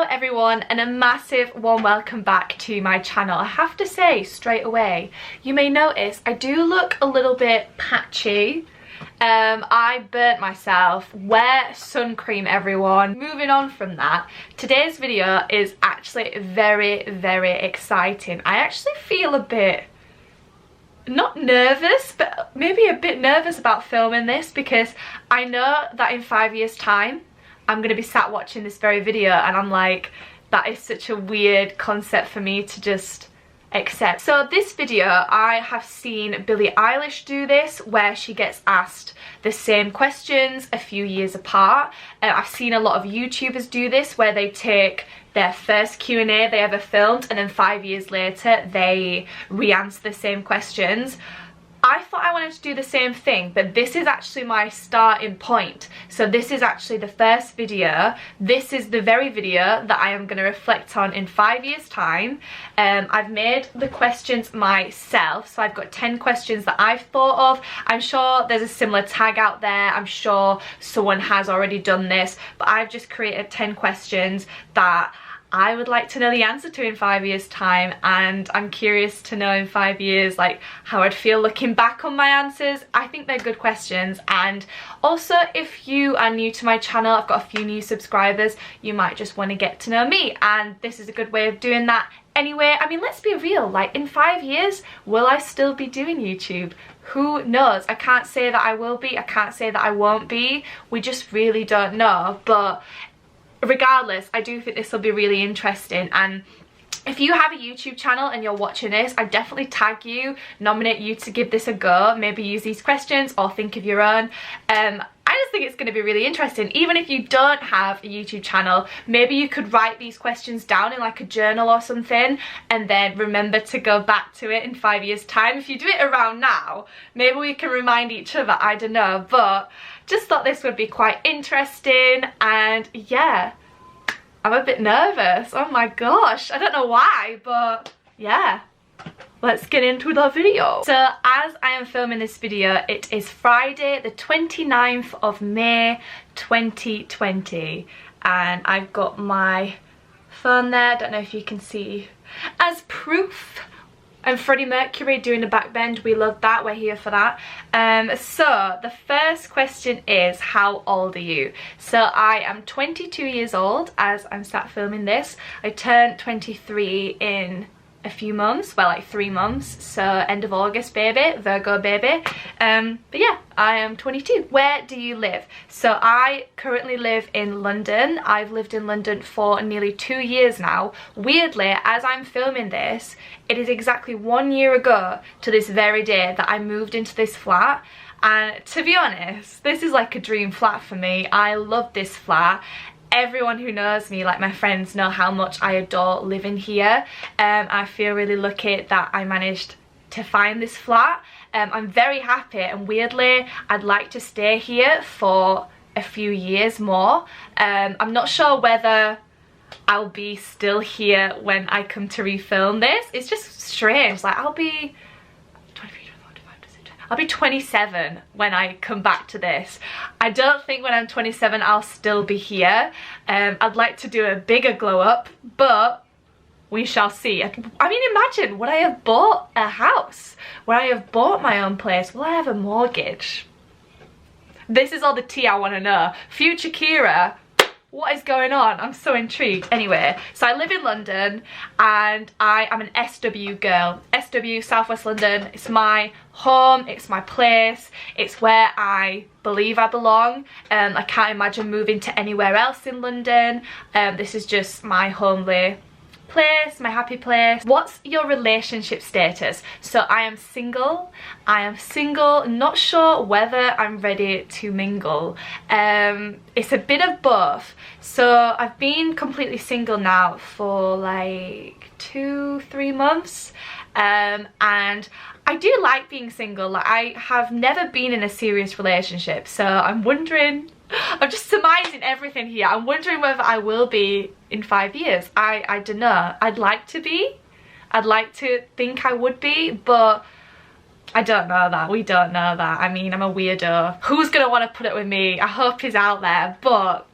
Hello everyone, and a massive warm welcome back to my channel. I have to say straight away, you may notice I do look a little bit patchy. I burnt myself. Wear sun cream, everyone. Moving on from that, today's video is actually very exciting. I actually feel a bit, not nervous, but maybe a bit nervous about filming this, because I know that in 5 years time I'm going to be sat watching this very video and I'm like, that is such a weird concept for me to just accept. So this video, I have seen Billie Eilish do this, where she gets asked the same questions a few years apart. I've seen a lot of YouTubers do this, where they take their first Q&A they ever filmed and then 5 years later they re-answer the same questions. I thought I wanted to do the same thing, but this is actually my starting point. So this is actually the first video. This is the very video that I am going to reflect on in 5 years time. I've made the questions myself, so I've got 10 questions that I've thought of. I'm sure there's a similar tag out there. I'm sure someone has already done this, but I've just created 10 questions that I would like to know the answer to in 5 years time, and I'm curious to know in 5 years like how I'd feel looking back on my answers. I think they're good questions, and also if you are new to my channel, I've got a few new subscribers, you might just want to get to know me, and this is a good way of doing that. Anyway, I mean, let's be real, like in 5 years, will I still be doing YouTube? Who knows? I can't say that I will be, I can't say that I won't be, we just really don't know. But regardless, I do think this will be really interesting, and if you have a YouTube channel and you're watching this, I definitely tag you, nominate you to give this a go, maybe use these questions or think of your own. I just think it's going to be really interesting. Even if you don't have a YouTube channel, maybe you could write these questions down in like a journal or something and then remember to go back to it in 5 years time. If you do it around now, maybe we can remind each other, I don't know, but just thought this would be quite interesting. And yeah, I'm a bit nervous. Oh my gosh, I don't know why, but yeah, let's get into the video. So as I am filming this video, it is Friday the 29th of May 2020, and I've got my phone there, I don't know if you can see, as proof. And Freddie Mercury doing the back bend, we love that, we're here for that. So the first question is, how old are you? So I am 22 years old as I'm sat filming this. I turned 23 in a few months, well, like 3 months, so end of August, baby, Virgo baby. But yeah, I am 22. Where do you live? So I currently live in London. I've lived in London for nearly 2 years now. Weirdly, as I'm filming this, it is exactly 1 year ago to this very day that I moved into this flat. And to be honest, this is like a dream flat for me. I love this flat. Everyone who knows me, like my friends, know how much I adore living here. I feel really lucky that I managed to find this flat. I'm very happy, and weirdly I'd like to stay here for a few years more. I'm not sure whether I'll be still here when I come to refilm this. It's just strange, like I'll be 27 when I come back to this. I don't think when I'm 27 I'll still be here. I'd like to do a bigger glow up, but we shall see. I mean, imagine, would I have bought a house? Would I have bought my own place? Will I have a mortgage? This is all the tea I want to know. Future Kiera, what is going on? I'm so intrigued. Anyway, so I live in London and I am an SW girl. SW, Southwest London. It's my home, it's my place, it's where I believe I belong. I can't imagine moving to anywhere else in London. This is just my homely place, my happy place. What's your relationship status? So I am single. Not sure whether I'm ready to mingle. It's a bit of both. So I've been completely single now for like 2-3 months, and I do like being single. Like, I have never been in a serious relationship, so I'm wondering, I'm just surmising everything here. I'm wondering whether I will be in 5 years. I don't know. I'd like to be. I'd like to think I would be, but I don't know that. We don't know that. I mean, I'm a weirdo. Who's gonna want to put it with me? I hope he's out there, but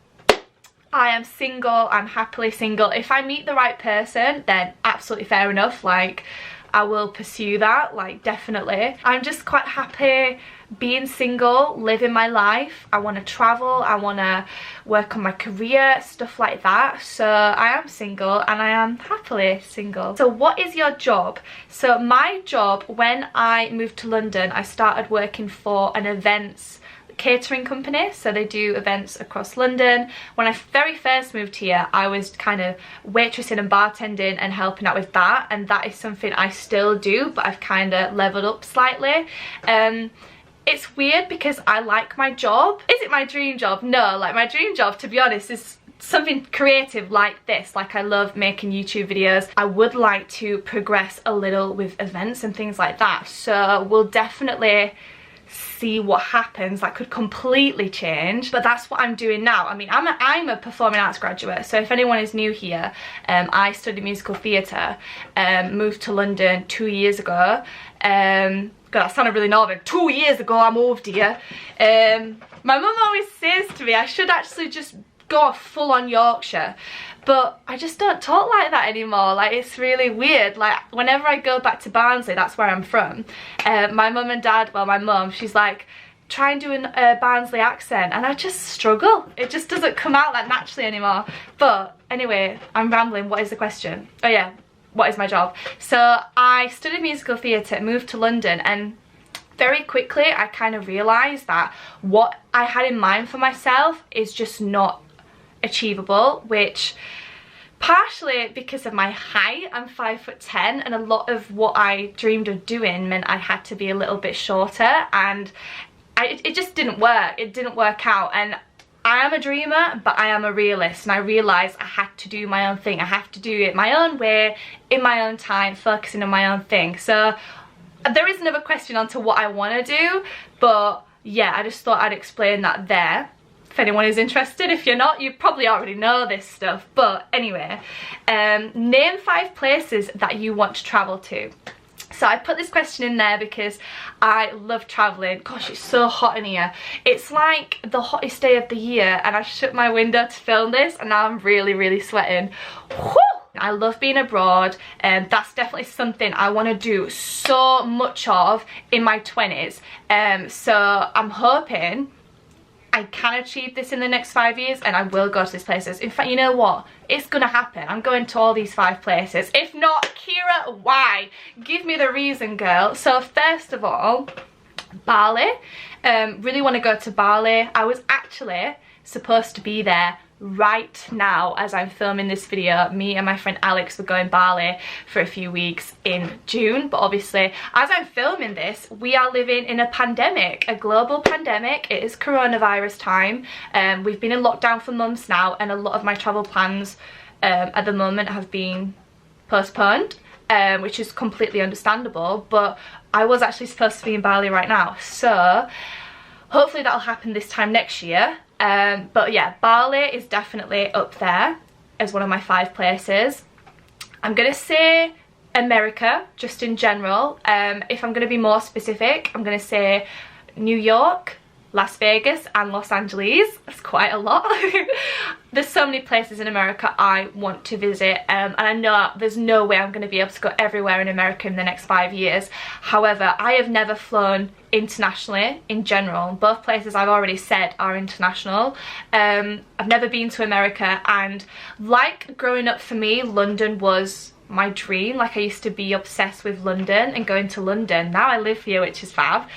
I am single, I'm happily single. If I meet the right person, then absolutely fair enough, like I will pursue that, like definitely. I'm just quite happy being single, living my life. I want to travel, I want to work on my career, stuff like that. So I am single and I am happily single. So what is your job? So my job, when I moved to London, I started working for an events catering company, so they do events across London. When I very first moved here, I was kind of waitressing and bartending and helping out with that, and that is something I still do, but I've kind of leveled up slightly. It's weird because I like my job. Is it my dream job? No, like my dream job, to be honest, is something creative like this. Like I love making YouTube videos. I would like to progress a little with events and things like that, so we'll definitely see what happens. That could completely change, but that's what I'm doing now. I mean, I'm a performing arts graduate, so if anyone is new here, I studied musical theatre, moved to London 2 years ago. God, that sounded really northern. 2 years ago I moved here. My mum always says to me I should actually just go full on Yorkshire, but I just don't talk like that anymore. Like, it's really weird. Like, whenever I go back to Barnsley, that's where I'm from, my mum and dad, well, my mum, she's like, try and do a Barnsley accent, and I just struggle. It just doesn't come out that naturally anymore. But anyway, I'm rambling. What is the question? Oh yeah, what is my job? So I studied musical theatre, moved to London, and very quickly I kind of realised that what I had in mind for myself is just not achievable, which partially because of my height, I'm 5'10", and a lot of what I dreamed of doing meant I had to be a little bit shorter, and it just didn't work. It didn't work out, and I am a dreamer, but I am a realist, and I realised I had to do my own thing. I have to do it my own way, in my own time, focusing on my own thing. So there is another question onto what I want to do, but yeah, I just thought I'd explain that there. If anyone is interested. If you're not, you probably already know this stuff. But anyway, name 5 places that you want to travel to. So I put this question in there because I love travelling. Gosh, it's so hot in here. It's like the hottest day of the year, and I shut my window to film this, and now I'm really sweating. Whew! I love being abroad, and that's definitely something I want to do so much of in my 20s. So I'm hoping I can achieve this in the next 5 years, and I will go to these places. In fact, you know what? It's gonna happen. I'm going to all these 5 places. If not, Kiera, why? Give me the reason, girl. So first of all, Bali. Really want to go to Bali. I was actually supposed to be there right now as I'm filming this video. Me and my friend Alex were going Bali for a few weeks in June, but obviously as I'm filming this, we are living in a pandemic, a global pandemic. It is coronavirus time. We've been in lockdown for months now, and a lot of my travel plans at the moment have been postponed, which is completely understandable, but I was actually supposed to be in Bali right now, so hopefully that'll happen this time next year. But yeah, Bali is definitely up there as one of my 5 places. I'm gonna say America, just in general. If I'm gonna be more specific, I'm gonna say New York, Las Vegas and Los Angeles. That's quite a lot. There's so many places in America I want to visit, and I know there's no way I'm going to be able to go everywhere in America in the next 5 years. However, I have never flown internationally in general. Both places I've already said are international. I've never been to America, and like growing up for me, London was my dream. Like, I used to be obsessed with London and going to London. Now I live here, which is fab.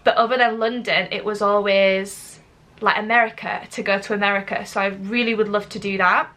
But other than London, it was always like America, to go to America. So I really would love to do that.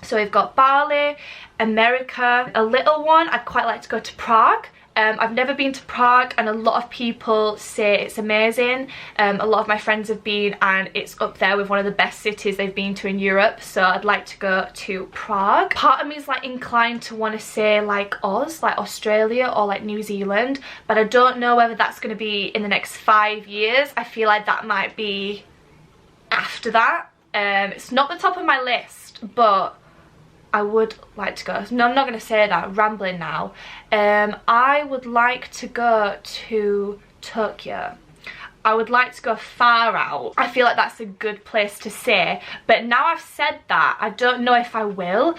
So we've got Bali, America. A little one, I'd quite like to go to Prague. I've never been to Prague, and a lot of people say it's amazing. A lot of my friends have been, and it's up there with one of the best cities they've been to in Europe, so I'd like to go to Prague. Part of me is like inclined to want to say like Oz, like Australia or like New Zealand, but I don't know whether that's going to be in the next 5 years. I feel like that might be after that. It's not the top of my list, but I would like to go. No, I'm not going to say that, I'm rambling now. I would like to go to Tokyo. I would like to go far out. I feel like that's a good place to say, but now I've said that, I don't know if I will.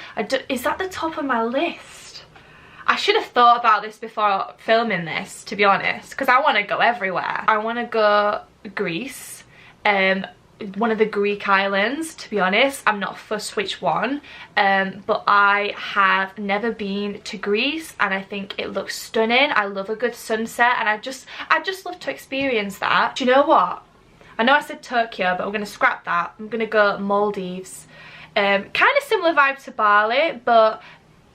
Is that the top of my list? I should have thought about this before filming this, to be honest, because I want to go everywhere. I want to go Greece, one of the Greek islands, to be honest. I'm not fussed which one, but I have never been to Greece and I think it looks stunning. I love a good sunset and I just love to experience that. Do you know what? I know I said Tokyo, but I'm going to scrap that. I'm going to go Maldives. Kind of similar vibe to Bali, but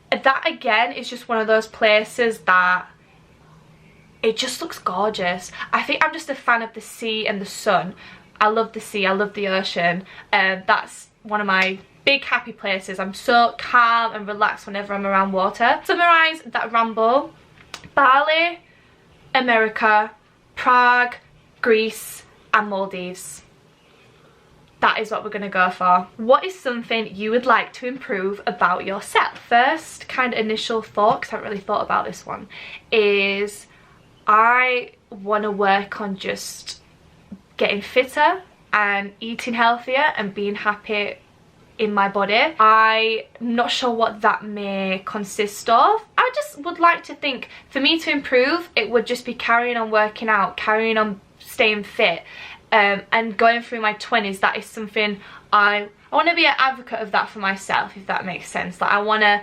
that again is just one of those places that it just looks gorgeous. I think I'm just a fan of the sea and the sun. I love the sea, I love the ocean. That's one of my big happy places. I'm so calm and relaxed whenever I'm around water. Summarise that ramble: Bali, America, Prague, Greece and Maldives. That is what we're gonna go for. What is something you would like to improve about yourself? First kind of initial thought, because I haven't really thought about this one, is I want to work on just getting fitter and eating healthier and being happy in my body. I'm not sure what that may consist of. I just would like to think, for me to improve, it would just be carrying on working out, carrying on staying fit, and going through my 20s. That is something I want to be an advocate of that for myself, if that makes sense. Like, I want to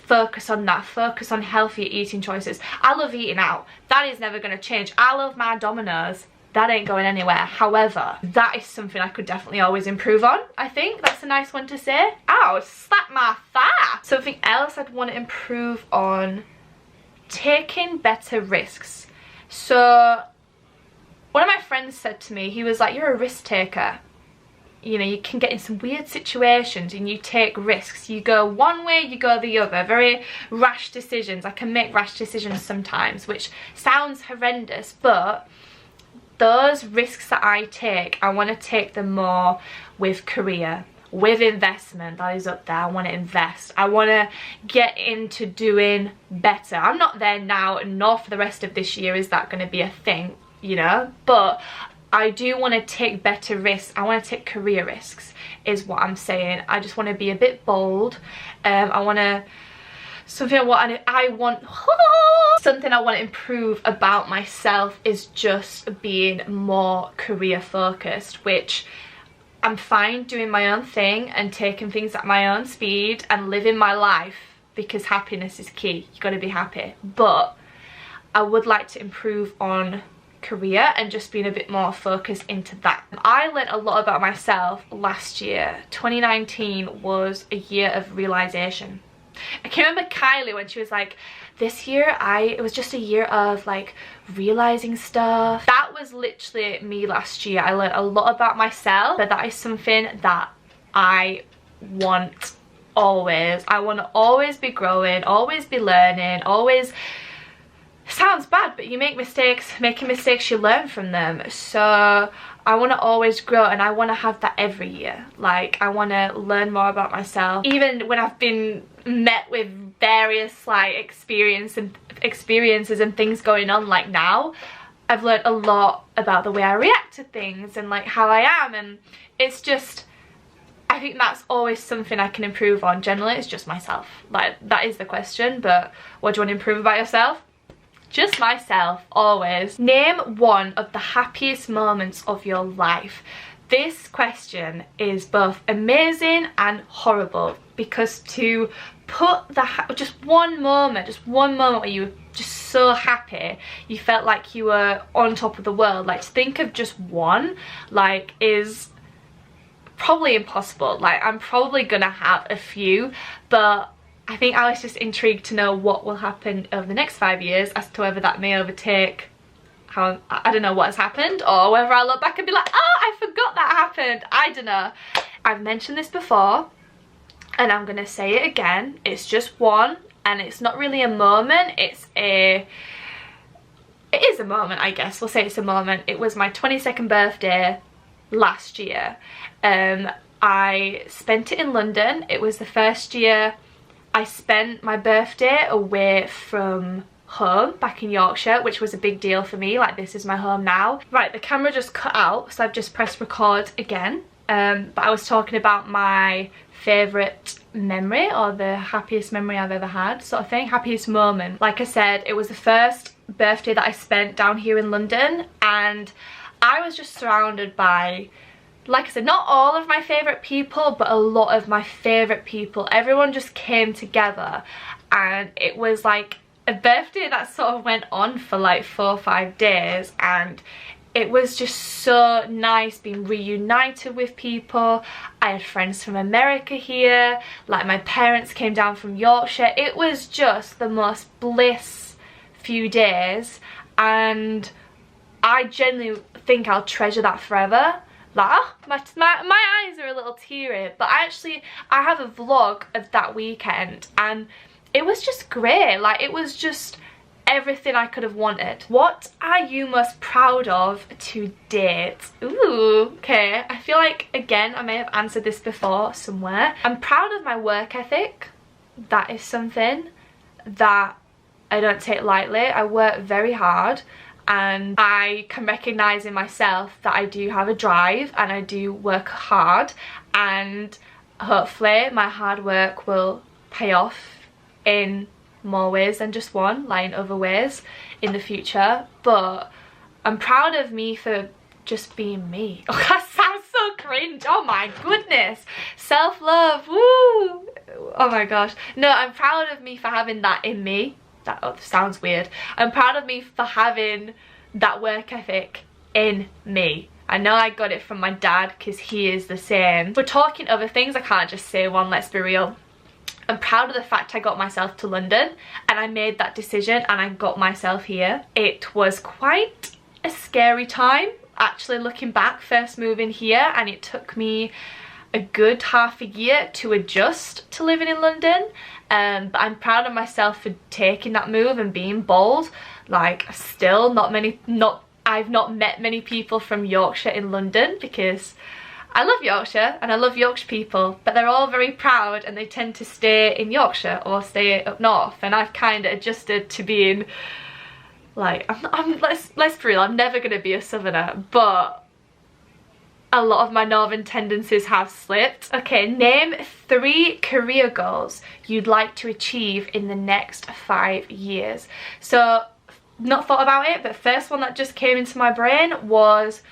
focus on that, focus on healthier eating choices. I love eating out, that is never going to change. I love my Domino's, that ain't going anywhere. However, that is something I could definitely always improve on. I think that's a nice one to say. Ow, slap my thigh. Something else I'd want to improve on: taking better risks. So one of my friends said to me, he was like, you're a risk taker. You know, you can get in some weird situations and you take risks. You go one way, you go the other. Very rash decisions. I can make rash decisions sometimes, which sounds horrendous, but those risks that I take, I want to take them more with career, with investment. That is up there. I want to invest. I want to get into doing better. I'm not there now, nor for the rest of this year is that going to be a thing, you know, but I do want to take better risks. I want to take career risks, is what I'm saying. I just want to be a bit bold. I want to, something I want to improve about myself is just being more career focused, which I'm fine doing my own thing and taking things at my own speed and living my life, because happiness is key. You got to be happy. But I would like to improve on career and just being a bit more focused into that. I learned a lot about myself last year. 2019 was a year of realization. I can remember Kylie when she was like, this year it was just a year of like realizing stuff. That was literally me last year. I learned a lot about myself, but that is something that I want always. I want to always be growing, always be learning, always. Sounds bad, but you make mistakes. Making mistakes, you learn from them. So I want to always grow, and I want to have that every year. Like, I want to learn more about myself. Even when I've been met with various like experiences and things going on, like now, I've learned a lot about the way I react to things and like how I am, and it's just, I think that's always something I can improve on. Generally, it's just myself. Like, that is the question, but what do you want to improve about yourself? Just myself, always. Name one of the happiest moments of your life. This question is both amazing and horrible, because to put just one moment where you were just so happy, you felt like you were on top of the world, like to think of just one, like, is probably impossible. Like, I'm probably gonna have a few, but I think I was just intrigued to know what will happen over the next 5 years, as to whether that may overtake how, I don't know what has happened, or whether I look back and be like, oh, I forgot that happened. I don't know. I've mentioned this before and I'm gonna say it again. It's just one, and it's not really a moment. It is a moment, I guess. We'll say it's a moment. It was my 22nd birthday last year. I spent it in London. It was the first year I spent my birthday away from home back in Yorkshire, which was a big deal for me. Like, this is my home now. Right, the camera just cut out, so I've just pressed record again. But I was talking about my favourite memory, or the happiest memory I've ever had, sort of thing, happiest moment. Like I said, it was the first birthday that I spent down here in London, and I was just surrounded by, like I said, not all of my favourite people, but a lot of my favourite people. Everyone just came together, and it was like a birthday that sort of went on for like 4 or 5 days, and it was just so nice being reunited with people. I had friends from America here, like my parents came down from Yorkshire. It was just the most bliss few days, and I genuinely think I'll treasure that forever. Like, oh, my eyes are a little teary, but I have a vlog of that weekend, and it was just great. Like, it was just everything I could have wanted. What are you most proud of to date? Ooh, okay. I feel like, again, I may have answered this before somewhere. I'm proud of my work ethic. That is something that I don't take lightly. I work very hard, and I can recognise in myself that I do have a drive and I do work hard, and hopefully my hard work will pay off in more ways than just one, like in other ways in the future. But I'm proud of me for just being me. Oh, that sounds so cringe. Oh my goodness. Self-love, woo. Oh my gosh. No, I'm proud of me for having that in me. That sounds weird. I'm proud of me for having that work ethic in me. I know I got it from my dad, because he is the same. We're talking other things, I can't just say one, let's be real. I'm proud of the fact I got myself to London, and I made that decision and I got myself here. It was quite a scary time, actually, looking back, first moving here, and it took me a good half a year to adjust to living in London. But I'm proud of myself for taking that move and being bold. Like, still I've not met many people from Yorkshire in London, because I love Yorkshire and I love Yorkshire people, but they're all very proud and they tend to stay in Yorkshire or stay up north, and I've kind of adjusted to being like, let's be real, I'm never going to be a southerner, but a lot of my northern tendencies have slipped. Okay, name 3 career goals you'd like to achieve in the next 5 years. So, not thought about it, but first one that just came into my brain was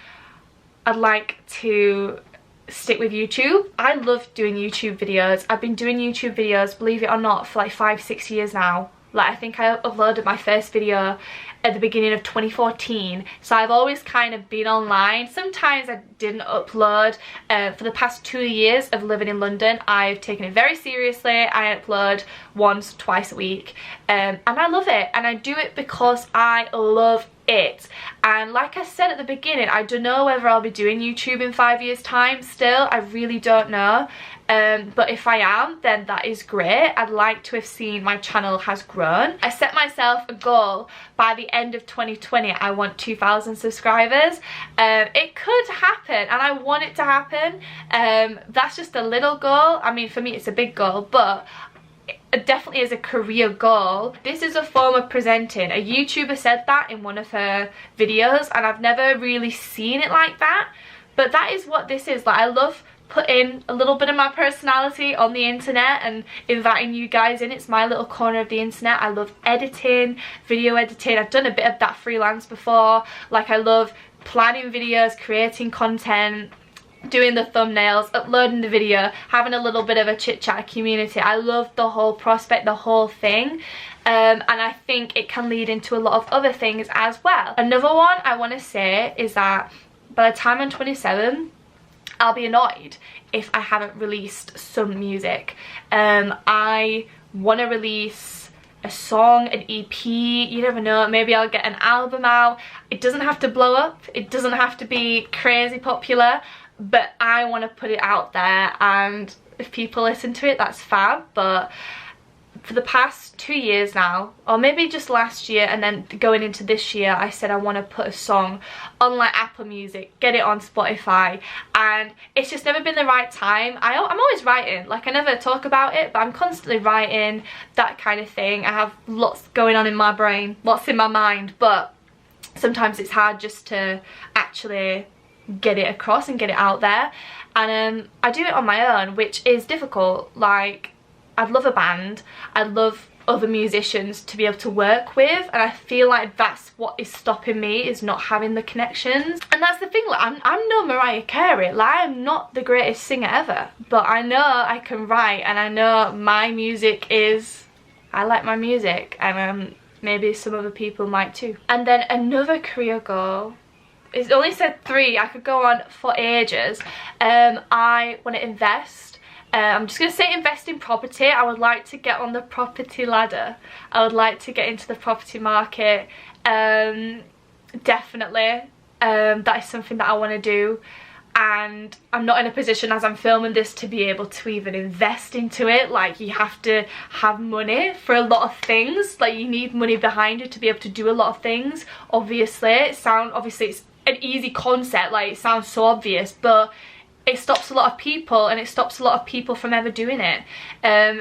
I'd like to stick with YouTube. I love doing YouTube videos. I've been doing YouTube videos, believe it or not, for like 5-6 years now. Like, I think I uploaded my first video at the beginning of 2014, so I've always kind of been online. Sometimes I didn't upload. For the past 2 years of living in London, I've taken it very seriously. I upload once, twice a week, and I love it, and I do it because I love it. And like I said at the beginning, I don't know whether I'll be doing YouTube in 5 years time still. I really don't know. But if I am, then that is great. I'd like to have seen my channel has grown. I set myself a goal by the end of 2020. I want 2,000 subscribers. It could happen, and I want it to happen. That's just a little goal. I mean, for me it's a big goal, but it definitely is a career goal. This is a form of presenting. A YouTuber said that in one of her videos, and I've never really seen it like that, but that is what this is. Like, I love putting a little bit of my personality on the internet and inviting you guys in. It's my little corner of the internet. I love editing, video editing. I've done a bit of that freelance before. Like, I love planning videos, creating content, doing the thumbnails, uploading the video, having a little bit of a chit chat community. I love the whole prospect, the whole thing. And I think it can lead into a lot of other things as well. Another one I want to say is that by the time I'm 27, I'll be annoyed if I haven't released some music. I want to release a song, an EP, you never know, maybe I'll get an album out. It doesn't have to blow up, it doesn't have to be crazy popular, but I want to put it out there, and if people listen to it, that's fab. But for the past 2 years now, or maybe just last year and then going into this year, I said I want to put a song on like Apple Music, get it on Spotify, and it's just never been the right time. I'm always writing, like I never talk about it, but I'm constantly writing, that kind of thing. I have lots going on in my brain, lots in my mind, but sometimes it's hard just to actually get it across and get it out there. And I do it on my own, which is difficult. Like, I'd love a band, I'd love other musicians to be able to work with, and I feel like that's what is stopping me, is not having the connections. And that's the thing, like I'm no Mariah Carey, like I'm not the greatest singer ever, but I know I can write, and I know my music is, I like my music, and maybe some other people might too. And then another career goal, it's only said 3, I could go on for ages. I want to invest. I'm just going to say invest in property. I would like to get on the property ladder. I would like to get into the property market. Definitely. That is something that I want to do. And I'm not in a position as I'm filming this to be able to even invest into it. Like, you have to have money for a lot of things. Like, you need money behind you to be able to do a lot of things. Obviously it's an easy concept, like it sounds so obvious, but it stops a lot of people, and it stops a lot of people from ever doing it.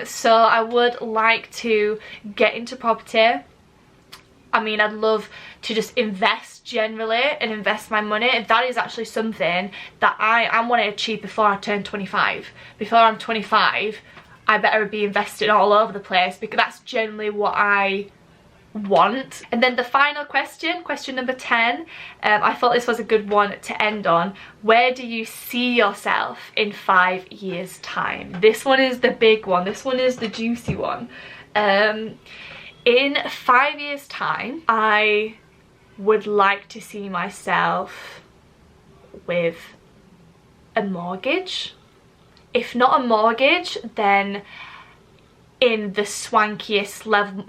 So I would like to get into property. I mean, I'd love to just invest generally and invest my money. If that is actually something that I want to achieve before I turn 25. Before I'm 25, I better be invested all over the place, because that's generally what I want. And then the final question number 10, I thought this was a good one to end on. Where do you see yourself in 5 years time? This one is the big one, this one is the juicy one. In 5 years time, I would like to see myself with a mortgage. If not a mortgage, then in the swankiest level,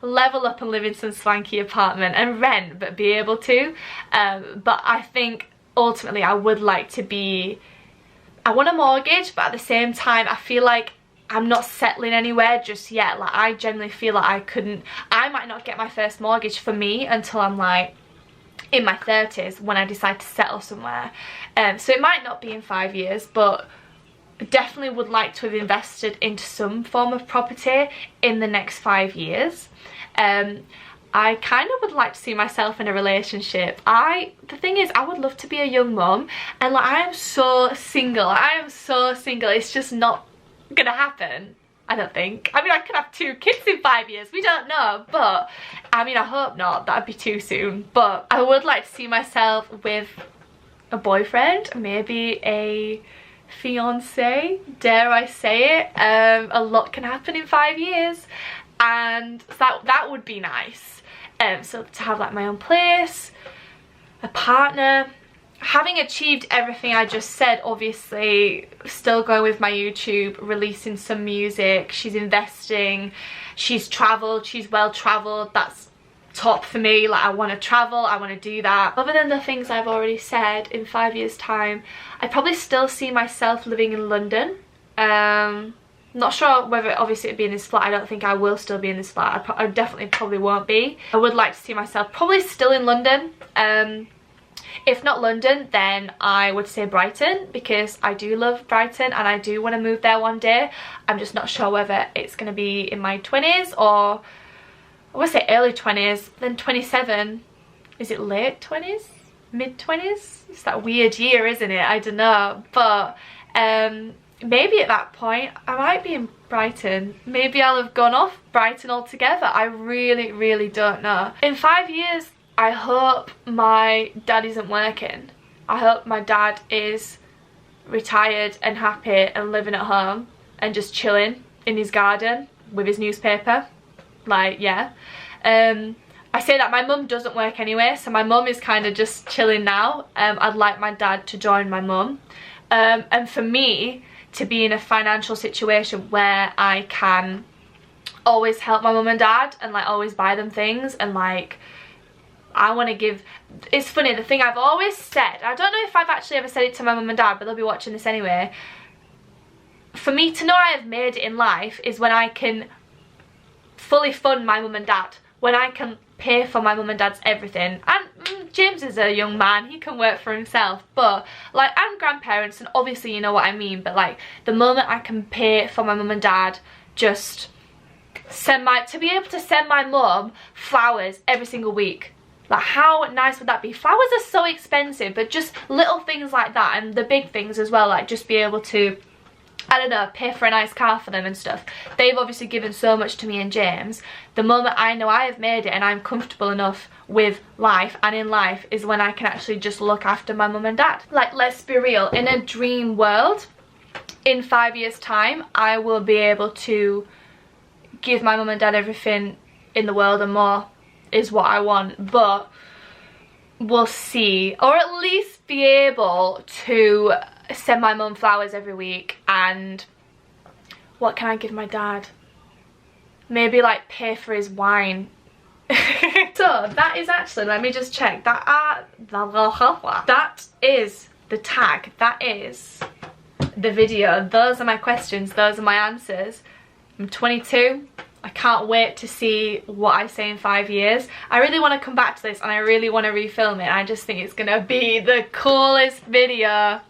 level up and live in some swanky apartment and rent, but be able to. But I think ultimately I would like to be, I want a mortgage, but at the same time I feel like I'm not settling anywhere just yet. Like, I generally feel like I might not get my first mortgage for me until I'm like in my 30s, when I decide to settle somewhere. So it might not be in 5 years, but definitely would like to have invested into some form of property in the next 5 years. I kind of would like to see myself in a relationship. The thing is, I would love to be a young mum, and like, I am so single, it's just not gonna happen, I don't think. I mean, I could have 2 kids in 5 years, we don't know, but I mean, I hope not, that'd be too soon. But I would like to see myself with a boyfriend, maybe a fiance, dare I say it. A lot can happen in 5 years, and that would be nice. So to have like my own place, a partner, having achieved everything I just said, obviously still going with my YouTube, releasing some music, she's investing, she's traveled, she's well traveled, that's top for me. Like, I want to travel, I want to do that. Other than the things I've already said, in 5 years time I probably still see myself living in London. Not sure whether obviously it'd be in this flat. I don't think I will still be in this flat. I definitely probably won't be. I would like to see myself probably still in London. If not London, then I would say Brighton, because I do love Brighton and I do want to move there one day. I'm just not sure whether it's going to be in my 20s or, I would say early 20s, then 27. Is it late 20s? Mid 20s? It's that weird year, isn't it? I don't know. But maybe at that point I might be in Brighton. Maybe I'll have gone off Brighton altogether. I really, really don't know. In 5 years, I hope my dad isn't working. I hope my dad is retired and happy and living at home and just chilling in his garden with his newspaper. Like, yeah. I say that my mum doesn't work anyway, so my mum is kind of just chilling now. I'd like my dad to join my mum. And for me to be in a financial situation where I can always help my mum and dad and like always buy them things, and like, I want to give, it's funny, the thing I've always said, I don't know if I've actually ever said it to my mum and dad, but they'll be watching this anyway. for me to know I have made it in life is when I can fully fund my mum and dad, when I can pay for my mum and dad's everything. And James is a young man, he can work for himself, but like, and grandparents, and obviously you know what I mean, but like the moment I can pay for my mum and dad, just to be able to send my mum flowers every single week. Like, how nice would that be? Flowers are so expensive, but just little things like that, and the big things as well, like just be able to, I don't know, pay for a nice car for them and stuff. They've obviously given so much to me and James. The moment I know I have made it and I'm comfortable enough with life and in life is when I can actually just look after my mum and dad. Like, let's be real, in a dream world, in 5 years time, I will be able to give my mum and dad everything in the world and more is what I want, but we'll see. Or at least be able to send my mum flowers every week. And what can I give my dad? Maybe like pay for his wine. So that is actually, let me just check, that is the tag, that is the video. Those are my questions, those are my answers. I'm 22. I can't wait to see what I say in 5 years. I really want to come back to this and I really want to refilm it. I just think it's gonna be the coolest video.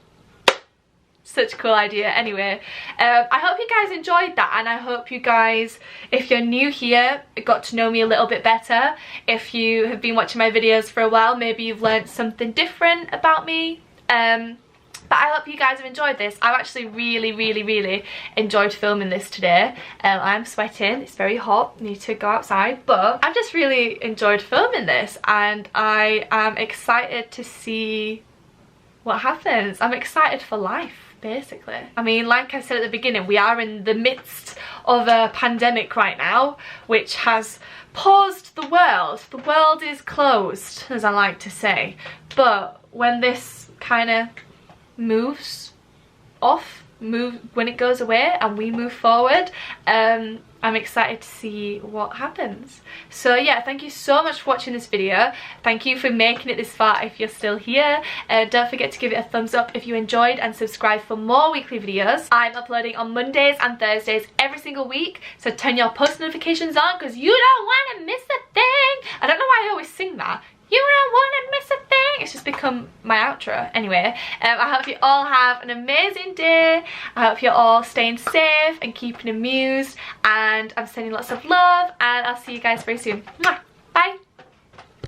Such a cool idea. Anyway, I hope you guys enjoyed that, and I hope you guys, if you're new here, got to know me a little bit better. If you have been watching my videos for a while, maybe you've learned something different about me. But I hope you guys have enjoyed this. I've actually really enjoyed filming this today. I'm sweating, it's very hot, need to go outside, but I've just really enjoyed filming this, and I am excited to see what happens. I'm excited for life, basically. I mean, like I said at the beginning, we are in the midst of a pandemic right now, which has paused the world. The world is closed, as I like to say. But when this kind of moves off, when it goes away and we move forward, I'm excited to see what happens. So yeah, thank you so much for watching this video. Thank you for making it this far if you're still here. Don't forget to give it a thumbs up if you enjoyed, and subscribe for more weekly videos. I'm uploading on Mondays and Thursdays every single week, so turn your post notifications on because you don't want to miss a thing. I don't know why I always sing that. You don't want to miss a thing. It's just become my outro. Anyway, I hope you all have an amazing day. I hope you're all staying safe and keeping amused. And I'm sending lots of love. And I'll see you guys very soon. Mwah. Bye.